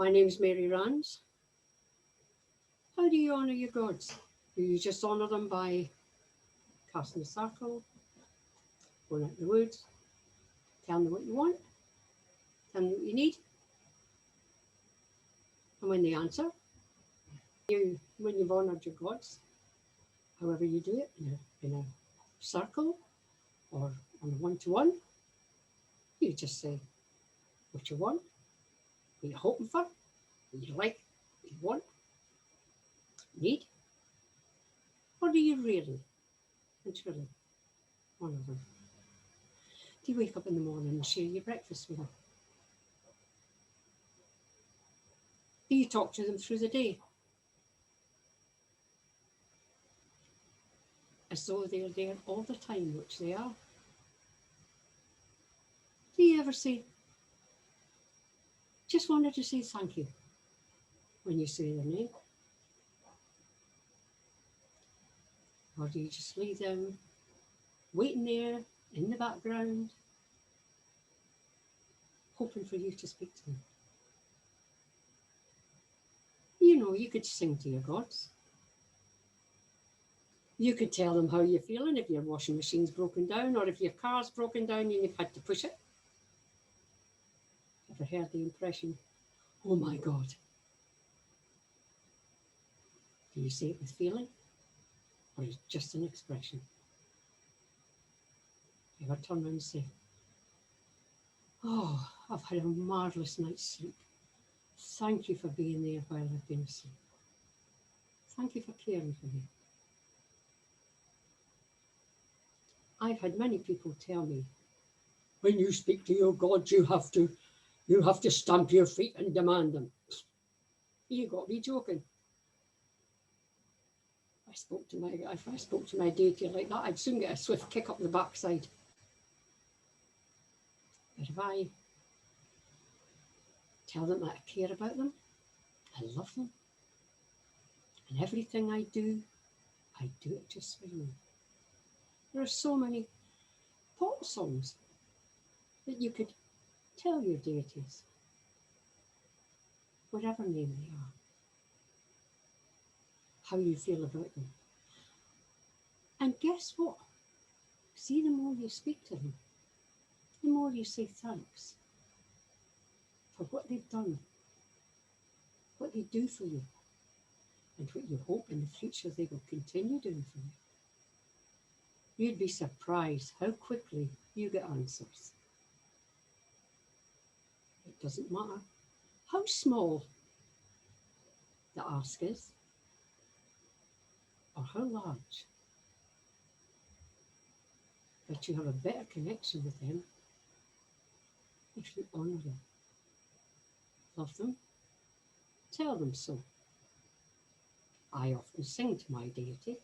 My name's Mary Rands. How do you honour your gods? Do you just honour them by casting a circle, going out in the woods, telling them what you want, telling them what you need, and when they answer, when you've honoured your gods, however you do it, in a circle or on a one-to-one, you just say what you want, what you're hoping for, what you like, what you want, need, or do you really and truly honour them? Do you wake up in the morning and share your breakfast with them? Do you talk to them through the day as though they're there all the time, which they are? Do you ever say, just wanted to say thank you when you say their name? Or do you just leave them waiting there in the background, hoping for you to speak to them? You know, you could sing to your gods. You could tell them how you're feeling if your washing machine's broken down or if your car's broken down and you've had to push it. Ever heard the impression, oh my God? Do you say it with feeling or is it just an expression? You ever turn around and say, oh, I've had a marvellous night's sleep. Thank you for being there while I've been asleep. Thank you for caring for me. I've had many people tell me, when you speak to your gods, you have to stamp your feet and demand them. You got to be joking. If I spoke to my deity like that, I'd soon get a swift kick up the backside. But if I tell them that I care about them, I love them, and everything I do it just for you. There are so many pop songs that you could tell your deities, whatever name they are, how you feel about them. And guess what? See, the more you speak to them, the more you say thanks for what they've done, what they do for you, and what you hope in the future they will continue doing for you. You'd be surprised how quickly you get answers. It doesn't matter how small the ask is or how large, but you have a better connection with them if you honour them, love them, tell them so. I often sing to my deity.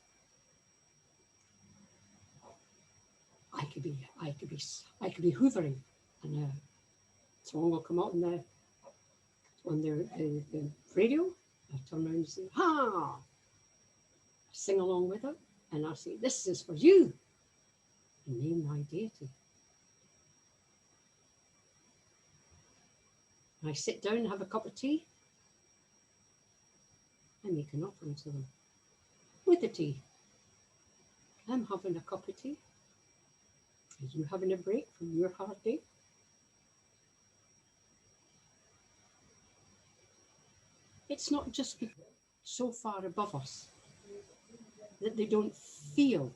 I could be hoovering, and a song will come out on the radio. I turn around and say, "Ha!" I sing along with it, and I say, "This is for you," and name my deity. I sit down and have a cup of tea. I make an offering to them with the tea. I'm having a cup of tea. Are you having a break from your hard day? It's not just people so far above us that they don't feel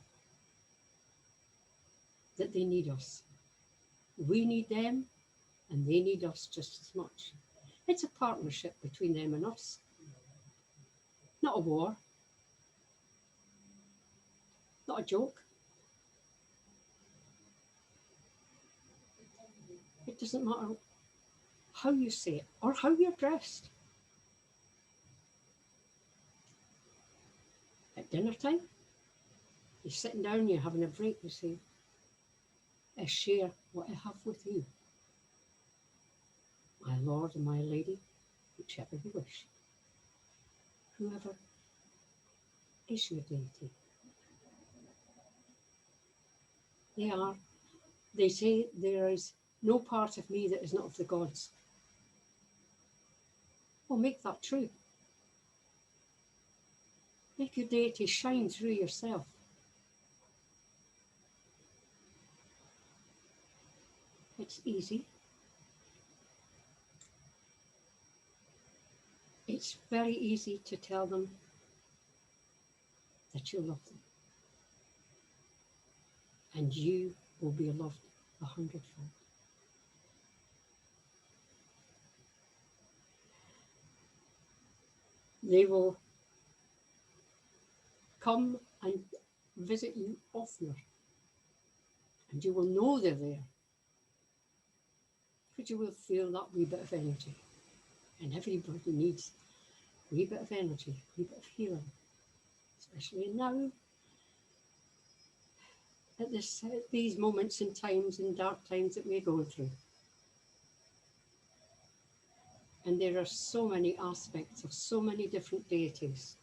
that they need us. We need them and they need us just as much. It's a partnership between them and us, not a war, not a joke. It doesn't matter how you say it or how you're dressed. At dinner time, you're sitting down, you're having a break, you say, I share what I have with you, my lord and my lady, whichever you wish, whoever is your deity. They say there is no part of me that is not of the gods. Well, make that true. Make your deity shine through yourself. It's easy. It's very easy to tell them that you love them. And you will be loved 100-fold. They will come and visit you oftener. And you will know they're there. Because you will feel that wee bit of energy. And everybody needs a wee bit of energy, a wee bit of healing. Especially now, at these moments in times and dark times that we're going through. And there are so many aspects of so many different deities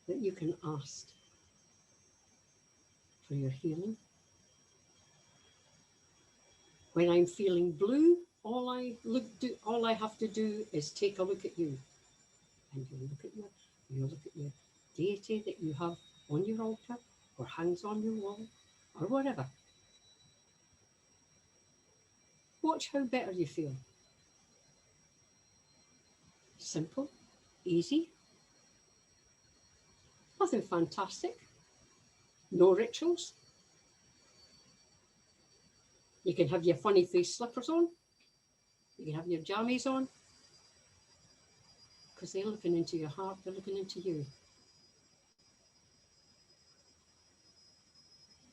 that you can ask for your healing. When I'm feeling blue, all I have to do is take a look at you, and you look at your deity that you have on your altar, or hangs on your wall, or whatever. Watch how better you feel. Simple, easy, nothing fantastic, no rituals. You can have your funny face slippers on, you can have your jammies on, because they're looking into your heart, they're looking into you.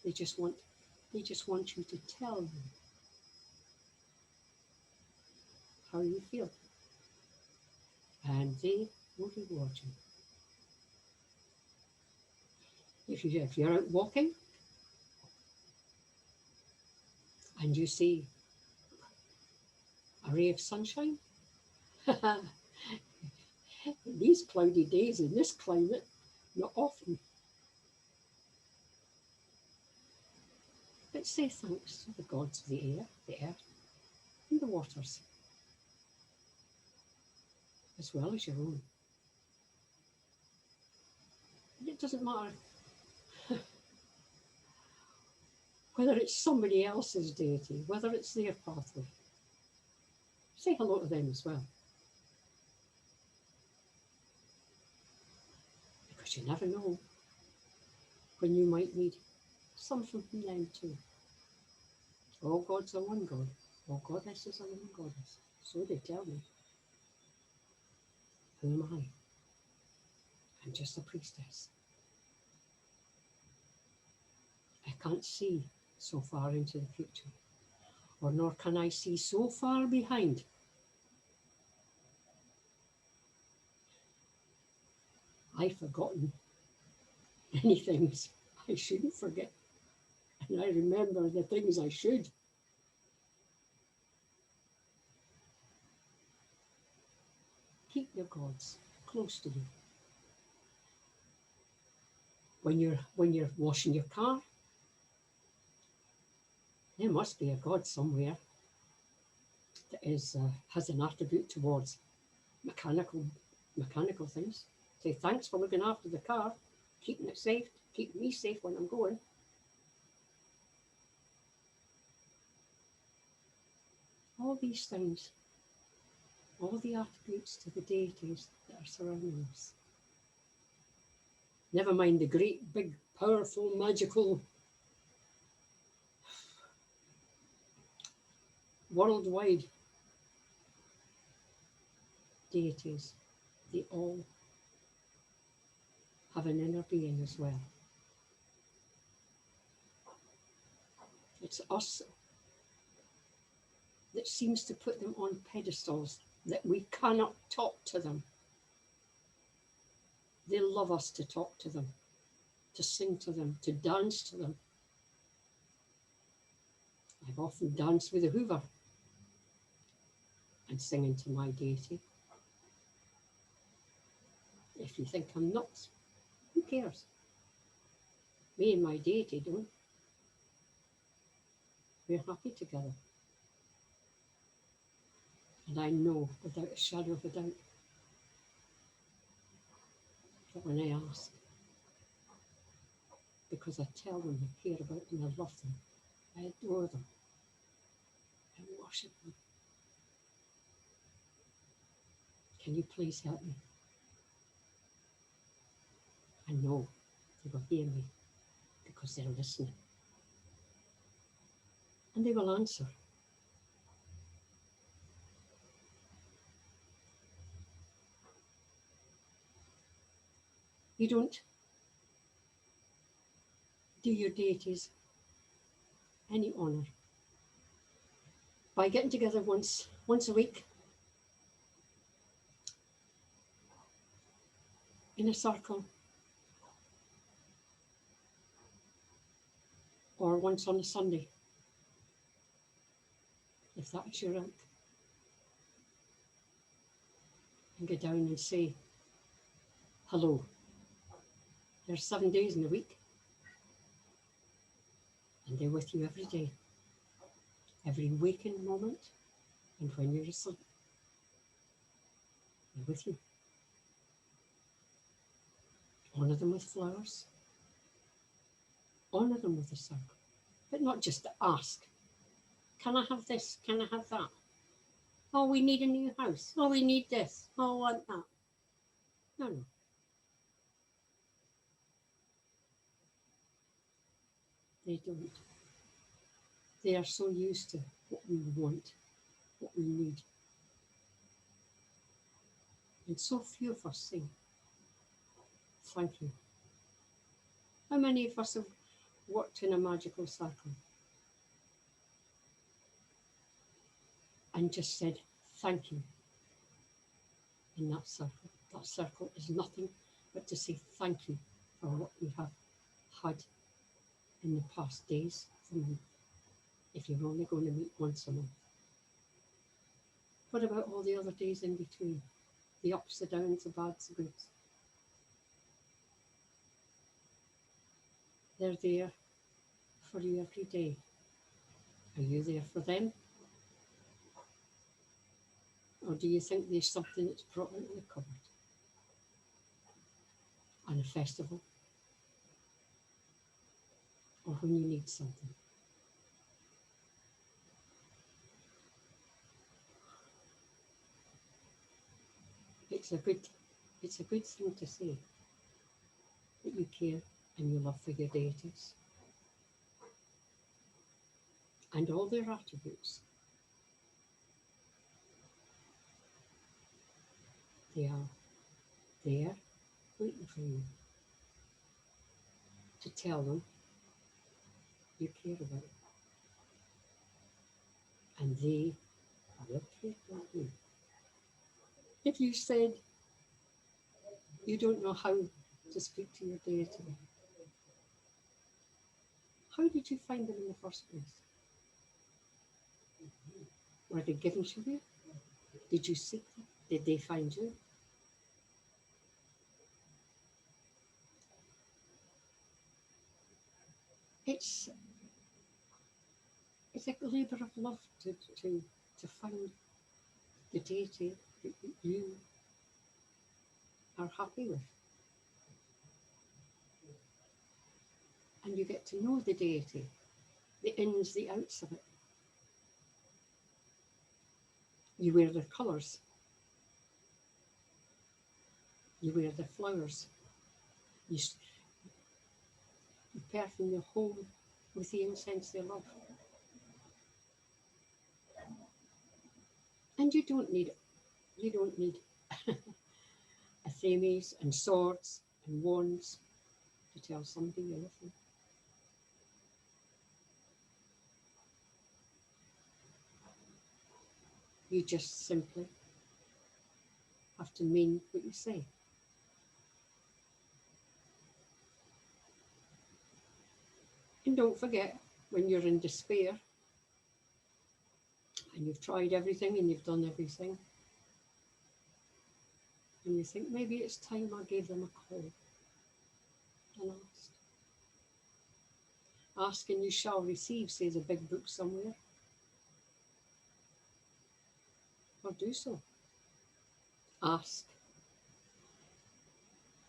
They just want you to tell them how you feel. And they will reward you. If you're out walking and you see a ray of sunshine, these cloudy days in this climate, not often. But say thanks to the gods of the air, the earth, and the waters, as well as your own. And it doesn't matter whether it's somebody else's deity, whether it's their pathway. Say hello to them as well. Because you never know when you might need something from them too. All gods are one God. All goddesses are one goddess. So they tell me. Who am I? I'm just a priestess. I can't see so far into the future, or nor can I see so far behind. I've forgotten many things I shouldn't forget, and I remember the things I should. Keep your gods close to you. When you're washing your car, there must be a god somewhere that has an attribute towards mechanical things. Say thanks for looking after the car, keeping it safe, keeping me safe when I'm going. All these things, all the attributes to the deities that are surrounding us. Never mind the great, big, powerful, magical, worldwide deities. They all have an inner being as well. It's us that seems to put them on pedestals, that we cannot talk to them. They love us to talk to them, to sing to them, to dance to them. I've often danced with a Hoover and singing to my deity. If you think I'm nuts, who cares? Me and my deity don't. We're happy together. And And I know without a shadow of a doubt that when I ask, because I tell them I care about them, I love them, I adore them, I worship them, can you please help me? I know they will hear me because they're listening. And they will answer. You don't do your deities any honour by getting together once a week in a circle, or once on a Sunday, if that's your ilk, and go down and say hello. There's 7 days in the week, and they're with you every day, every waking moment, and when you're asleep, they're with you. Honour them with flowers, honour them with a circle, but not just to ask, can I have this, can I have that? Oh, we need a new house. Oh, we need this. Oh, I want that. No. They don't. They are so used to what we want, what we need. And so few of us say, thank you. How many of us have worked in a magical circle and just said thank you in that circle? That circle is nothing but to say thank you for what we have had in the past days of the month, if you're only going to meet once a month. What about all the other days in between? The ups, the downs, the bads, the goods. They're there for you every day. Are you there for them? Or do you think there's something that's brought into the cupboard? On a festival? Or when you need something? It's a good thing to say that you care and you love for your deities and all their attributes. They are there waiting for you to tell them you care about it. And they will care about you. If you said you don't know how to speak to your deity, how did you find them in the first place? Were they given to you? Did you seek them? Did they find you? It's a labour of love to find the deity that you are happy with. And you get to know the deity, the ins, the outs of it. You wear their colours. You wear their flowers. You perfume your home with the incense they love. And you don't need Athames and swords and wands to tell somebody you love them. You just simply have to mean what you say. And don't forget, when you're in despair and you've tried everything and you've done everything, and you think maybe it's time I gave them a call and asked. Ask and you shall receive, says a big book somewhere. or do so. Ask,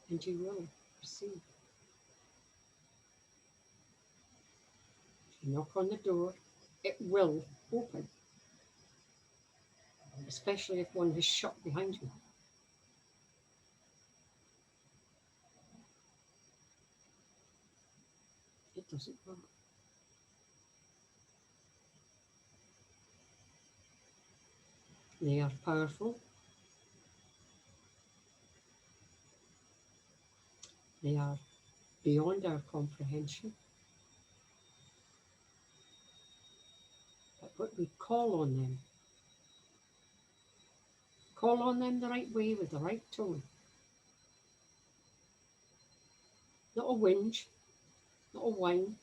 and you will receive. If you knock on the door, it will open, especially if one is shut behind you. It doesn't work. They are powerful. They are beyond our comprehension. But when we call on them the right way with the right tone, not a whinge, not a whine,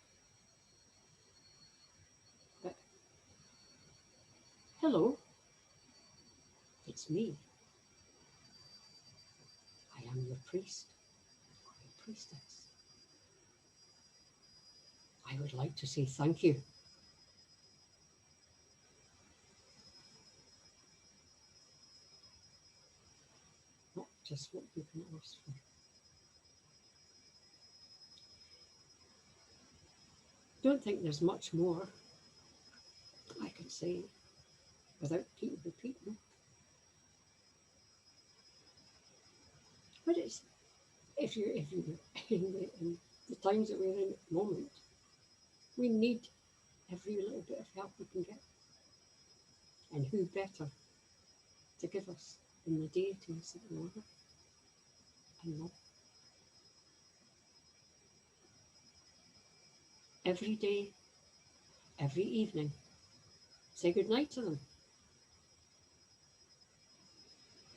but hello, it's me. I am your priest or your priestess. I would like to say thank you. Not just what you can ask for. Don't think there's much more I could say without repeating. But it's if you in the times that we're in at the moment, we need every little bit of help we can get. And who better to give us than the deities that we honor and love? Every day, every evening, say good night to them.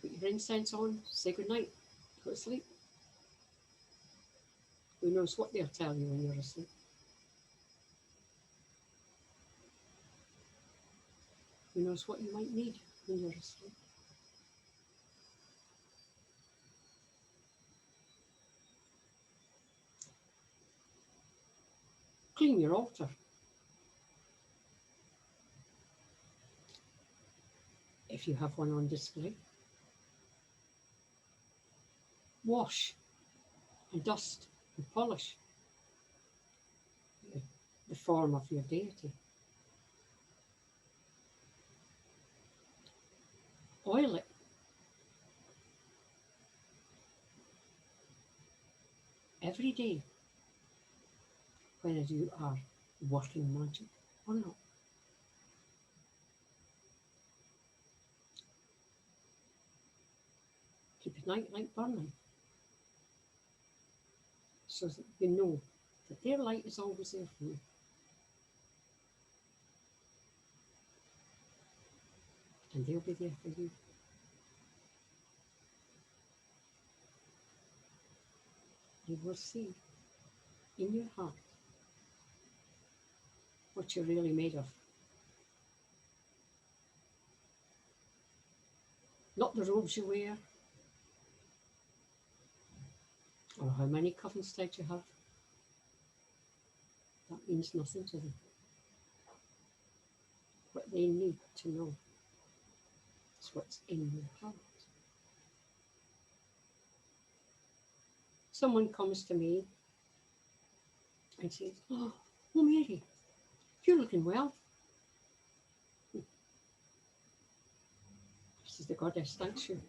Put your incense on, say good night, go to sleep. Who knows what they'll tell you when you're asleep? Who knows what you might need when you're asleep? Clean your altar. If you have one on display. Wash and dust and polish the form of your deity. Oil it. Every day, whether you are working magic or not. Keep a nightlight burning so that you know that their light is always there for you. And they'll be there for you. You will see in your heart what you're really made of. Not the robes you wear, or how many covens tied you have. That means nothing to them. What they need to know is what's in your heart. Someone comes to me and says, oh Mary, you're looking well. This is the goddess, thanks you.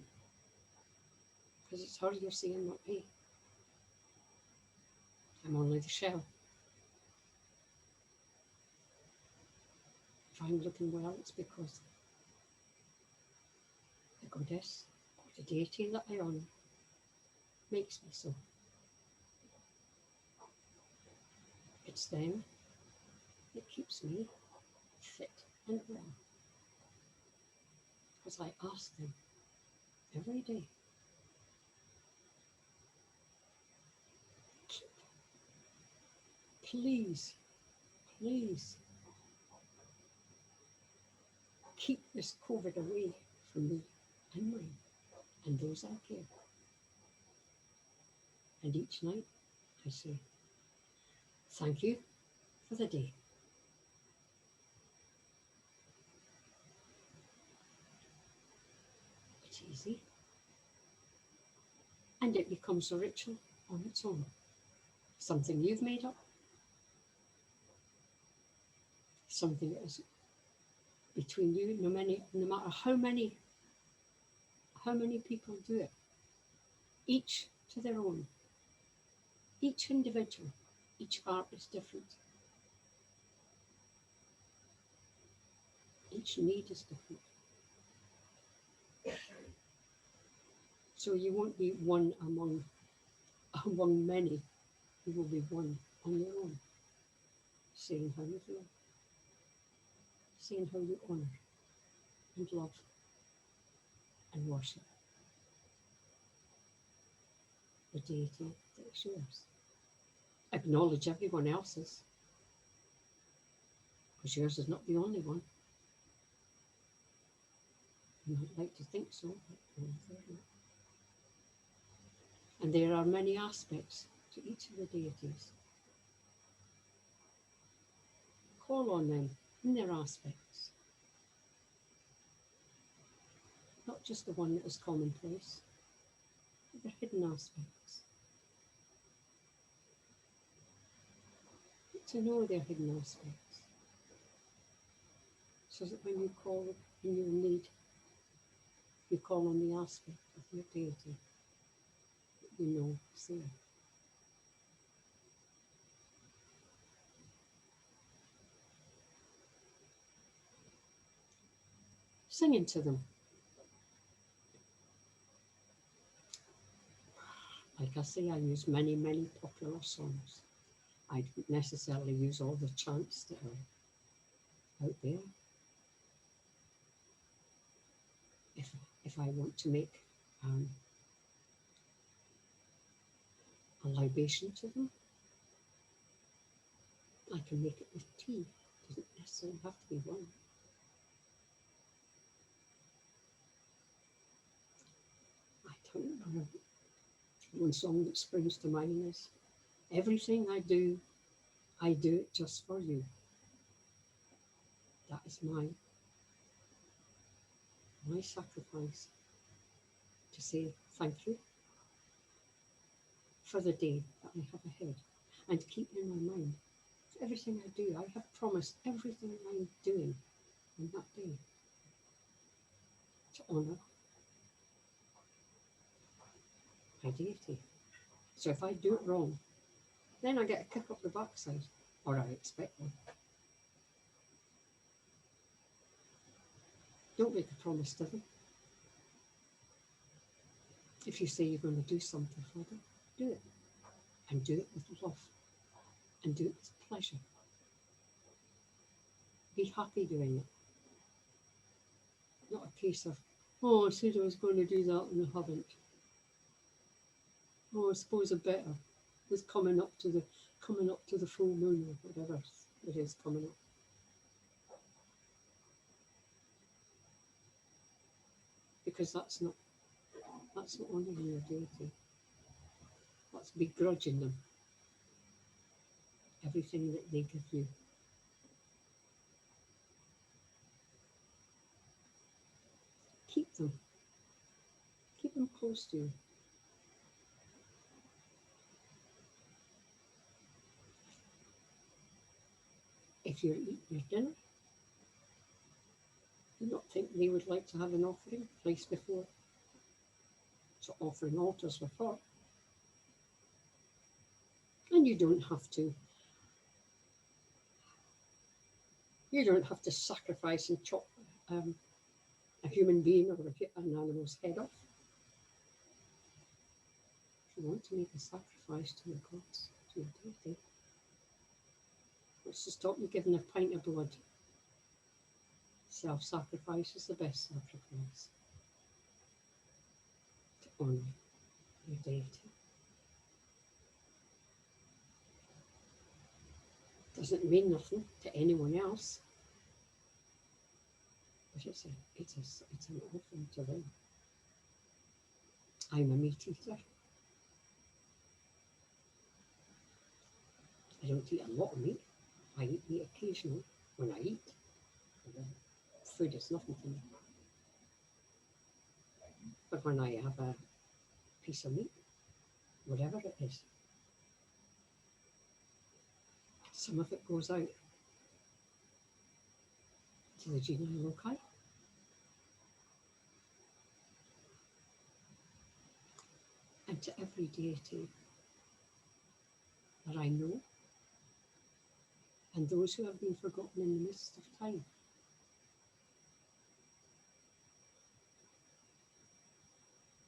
Because it's her you're seeing, not me. I'm only the shell. If I'm looking well, it's because the goddess or the deity that I honor makes me so. It's them that keeps me fit and well. Because I ask them every day, please, please keep this COVID away from me and mine and those I care. And each night I say, thank you for the day. It's easy. And it becomes a ritual on its own. Something you've made up, something that is between you, no matter how many people do it, each to their own, each individual, each art is different. Each need is different. So you won't be one among many. You will be one on your own, saying how you feel, saying how you honour and love and worship the deity that is yours. Acknowledge everyone else's, because yours is not the only one. You might like to think so, but no, they're not. And there are many aspects to each of the deities. Call on them in their aspects, not just the one that is commonplace, but the hidden aspects. Get to know their hidden aspects, so that when you call in your need, you call on the aspect of your deity that you know is there. Singing to them. Like I say, I use many, many popular songs. I don't necessarily use all the chants that are out there. If I want to make a libation to them, I can make it with tea. It doesn't necessarily have to be wine. I don't know. One song that springs to mind is, everything I do it just for you. That is my sacrifice, to say thank you for the day that I have ahead, and keep in my mind everything I do. I have promised everything I'm doing on that day to honour my deity. So if I do it wrong, then I get a kick up the backside, or I expect one. Don't make a promise to them. If you say you're going to do something for them, do it. And do it with love. And do it with pleasure. Be happy doing it. Not a case of, oh, I said I was going to do that and I haven't. Oh, I suppose I better. It's coming up to the full moon, or whatever it is coming up. Because that's not honouring your deity. That's begrudging them everything that they give you. Keep them close to you. If you're eating your dinner, do you not think they would like to have an offering placed before? So offering altars were for. And you don't have to sacrifice and chop a human being or an animal's head off. If you want to make a sacrifice to your gods, to your deity, what's to stop you giving a pint of blood? Self-sacrifice is the best sacrifice to honour your deity. Doesn't mean nothing to anyone else, but it's an offering to them. I'm a meat eater. I don't eat a lot of meat. I eat meat occasionally when I eat. Food is nothing to me. But when I have a piece of meat, whatever it is, some of it goes out to the genii loci and to every deity that I know and those who have been forgotten in the midst of time.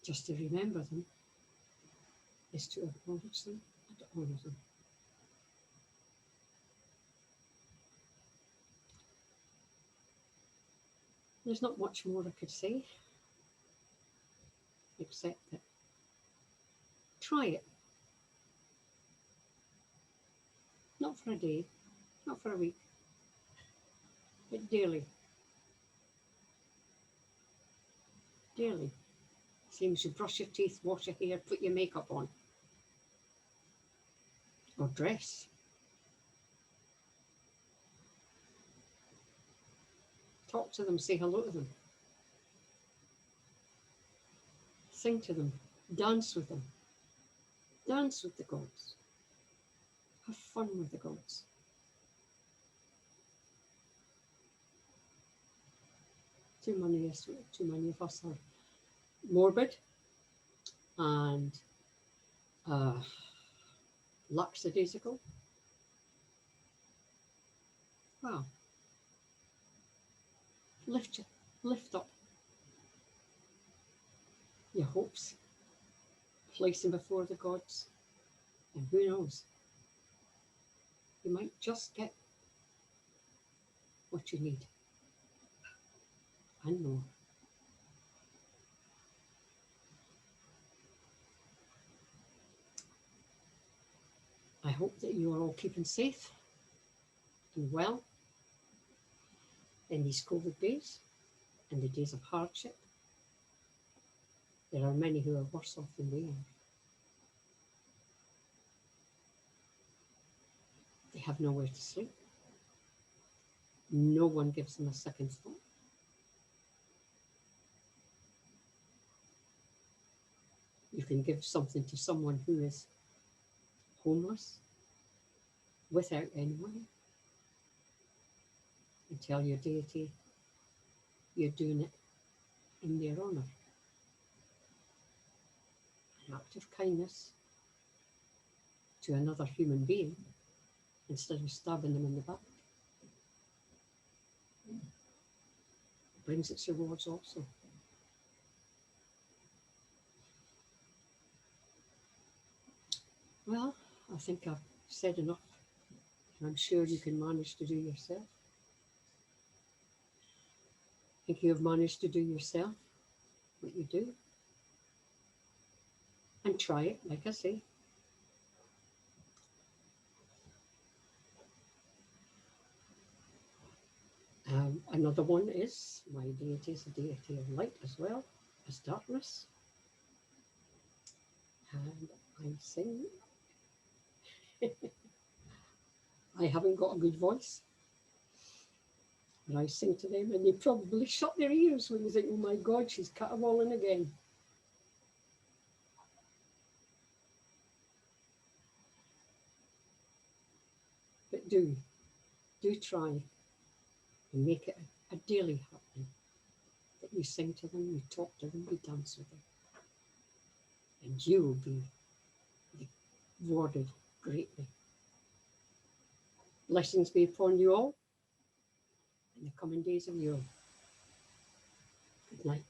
Just to remember them is to acknowledge them and to honour them. There's not much more I could say, except that try it. Not for a day, not for a week, but daily. Daily. Same as you brush your teeth, wash your hair, put your makeup on, or dress. Talk to them, say hello to them. Sing to them, dance with them. Dance with the gods. Have fun with the gods. Too many of us are morbid and lackadaisical. Wow. Lift up your hopes, place them before the gods, and who knows, you might just get what you need and more. I hope that you are all keeping safe and well in these COVID days and the days of hardship. There are many who are worse off than we are. They have nowhere to sleep. No one gives them a second thought. You can give something to someone who is homeless, without any money, and tell your deity you're doing it in their honour. An act of kindness to another human being instead of stabbing them in the back brings its rewards also. Well, I think I've said enough, and I'm sure you can manage to do yourself. I think you have managed to do yourself what you do. And try it, like I say. Another one is my deity is a deity of light as well as darkness. And I sing. I haven't got a good voice. And I sing to them and they probably shut their ears when they think, oh my God, she's caterwauling again. But do try and make it a daily happening. That you sing to them, you talk to them, you dance with them. And you will be rewarded greatly. Blessings be upon you all in the coming days of you. Good night.